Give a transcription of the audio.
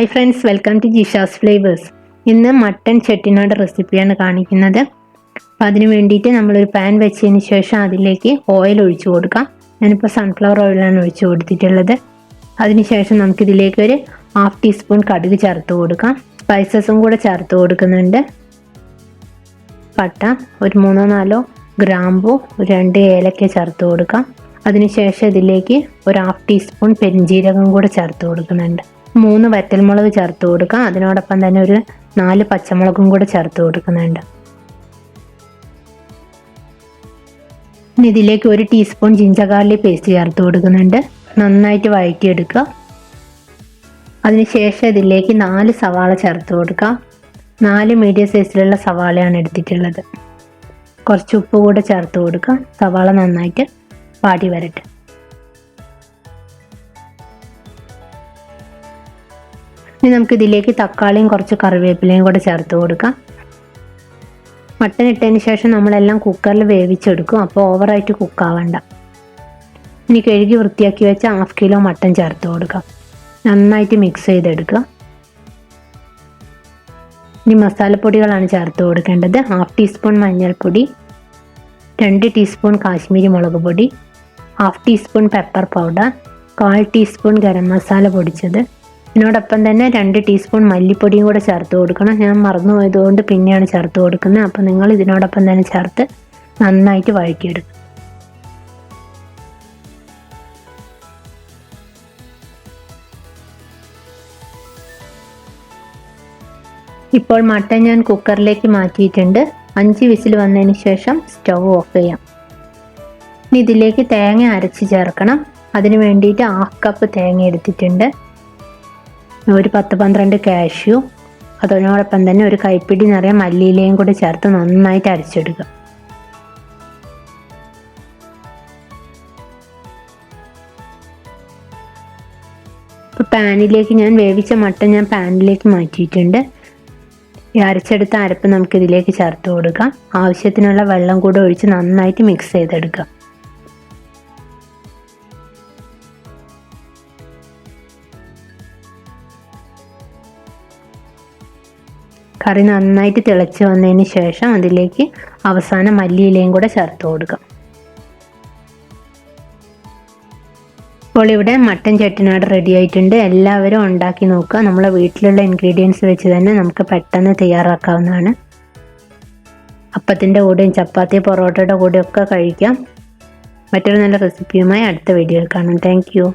Hi friends, welcome to Jisha's flavours. ഇന്ന് mutton Chettinad റെസിപ്പിയാണ് കാണിക്കുന്നത്. അപ്പം അതിന് വേണ്ടിയിട്ട് നമ്മളൊരു പാൻ വെച്ചതിന് ശേഷം അതിലേക്ക് ഓയിൽ ഒഴിച്ചു കൊടുക്കാം. ഞാനിപ്പോൾ സൺഫ്ലവർ ഓയിലാണ് ഒഴിച്ചു കൊടുത്തിട്ടുള്ളത്. അതിനുശേഷം നമുക്കിതിലേക്ക് ഒരു 1/2 ടീസ്പൂൺ കടുക് ചേർത്ത് കൊടുക്കാം. സ്പൈസസും കൂടെ ചേർത്ത് കൊടുക്കുന്നുണ്ട്. പട്ട, ഒരു 3-4 ഗ്രാമ്പു, 2 ഏലക്ക ചേർത്ത് കൊടുക്കാം. അതിനുശേഷം ഇതിലേക്ക് ഒരു 1/2 ടീസ്പൂൺ പെരിഞ്ജീരകം കൂടെ ചേർത്ത് കൊടുക്കുന്നുണ്ട്. 3 വറ്റൽമുളക് ചേർത്ത് കൊടുക്കാം. അതിനോടൊപ്പം തന്നെ ഒരു 4 പച്ചമുളകും കൂടെ ചേർത്ത് കൊടുക്കുന്നുണ്ട്. ഇനി ഇതിലേക്ക് 1 ടീസ്പൂൺ ജിഞ്ചർ ഗാർലിക് പേസ്റ്റ് ചേർത്ത് കൊടുക്കുന്നുണ്ട്. നന്നായിട്ട് വഴറ്റിയെടുക്കുക. അതിനുശേഷം ഇതിലേക്ക് 4 സവാള ചേർത്ത് കൊടുക്കാം. 4 മീഡിയം സൈസിലുള്ള സവാളയാണ് എടുത്തിട്ടുള്ളത്. കുറച്ച് ഉപ്പ് കൂടെ ചേർത്ത് കൊടുക്കാം. സവാള നന്നായിട്ട് വാടി വരട്ടെ. ഇനി നമുക്ക് ഇതിലേക്ക് തക്കാളിയും കുറച്ച് കറിവേപ്പിലയും കൂടെ ചേർത്ത് കൊടുക്കാം. മട്ടൻ ഇട്ടതിന് ശേഷം നമ്മളെല്ലാം കുക്കറിൽ വേവിച്ചെടുക്കും. അപ്പോൾ ഓവറായിട്ട് കുക്കാവണ്ട. ഇനി കഴുകി വൃത്തിയാക്കി വെച്ച 1/2 കിലോ മട്ടൻ ചേർത്ത് കൊടുക്കാം. നന്നായിട്ട് മിക്സ് ചെയ്തെടുക്കുക. ഇനി മസാലപ്പൊടികളാണ് ചേർത്ത് കൊടുക്കേണ്ടത്. 1/2 ടീസ്പൂൺ മഞ്ഞൾപ്പൊടി, 2 ടീസ്പൂൺ കാശ്മീരി മുളക് പൊടി, 1/2 teaspoon pepper powder, 1/4 teaspoon garam masala പൊടിച്ചത്. ഇതിനോടൊപ്പം തന്നെ 2 ടീസ്പൂൺ മല്ലിപ്പൊടിയും കൂടെ ചേർത്ത് കൊടുക്കണം. ഞാൻ മറന്നുപോയതുകൊണ്ട് പിന്നെയാണ് ചേർത്ത് കൊടുക്കുന്നത്. അപ്പോൾ നിങ്ങൾ ഇതിനോടൊപ്പം തന്നെ ചേർത്ത് നന്നായിട്ട് വഴറ്റിയെടുക്കും. ഇപ്പോൾ മട്ടൻ ഞാൻ കുക്കറിലേക്ക് മാറ്റിയിട്ടുണ്ട്. 5 വിസിൽ വന്നതിന് ശേഷം സ്റ്റൗ ഓഫ് ചെയ്യാം. ഇനി ഇതിലേക്ക് തേങ്ങ അരച്ച് ചേർക്കണം. അതിന് വേണ്ടിയിട്ട് 1/2 കപ്പ് തേങ്ങ എടുത്തിട്ടുണ്ട്. ഒരു 10-12 കാഷ്യൂ, അതിനോടൊപ്പം തന്നെ ഒരു കൈപ്പിടി നിറയെ മല്ലിയിലയും കൂടി ചേർത്ത് നന്നായിട്ട് അരച്ചെടുക്കുക. ഇപ്പോൾ പാനിലേക്ക് ഞാൻ വേവിച്ച മട്ടൻ പാനിലേക്ക് മാറ്റിയിട്ടുണ്ട്. ഈ അരച്ചെടുത്ത അരപ്പ് നമുക്കിതിലേക്ക് ചേർത്ത് കൊടുക്കാം. ആവശ്യത്തിനുള്ള വെള്ളം കൂടെ ഒഴിച്ച് നന്നായിട്ട് മിക്സ് ചെയ്തെടുക്കാം. കറി നന്നായിട്ട് തിളച്ച് വന്നതിന് ശേഷം അതിലേക്ക് അവസാനം മല്ലിയിലയും കൂടെ ചേർത്ത് കൊടുക്കാം. ഇപ്പോൾ ഇവിടെ മട്ടൻ ചെട്ടിനാട് റെഡി ആയിട്ടുണ്ട്. എല്ലാവരും ഉണ്ടാക്കി നോക്കുക. നമ്മളെ വീട്ടിലുള്ള ഇൻഗ്രീഡിയൻസ് വെച്ച് തന്നെ നമുക്ക് പെട്ടെന്ന് തയ്യാറാക്കാവുന്നതാണ്. അപ്പത്തിൻ്റെ കൂടെയും ചപ്പാത്തി, പൊറോട്ടയുടെ കൂടെയൊക്കെ കഴിക്കാം. മറ്റൊരു നല്ല റെസിപ്പിയുമായി അടുത്ത വീഡിയോയിൽ കാണാം. Thank you.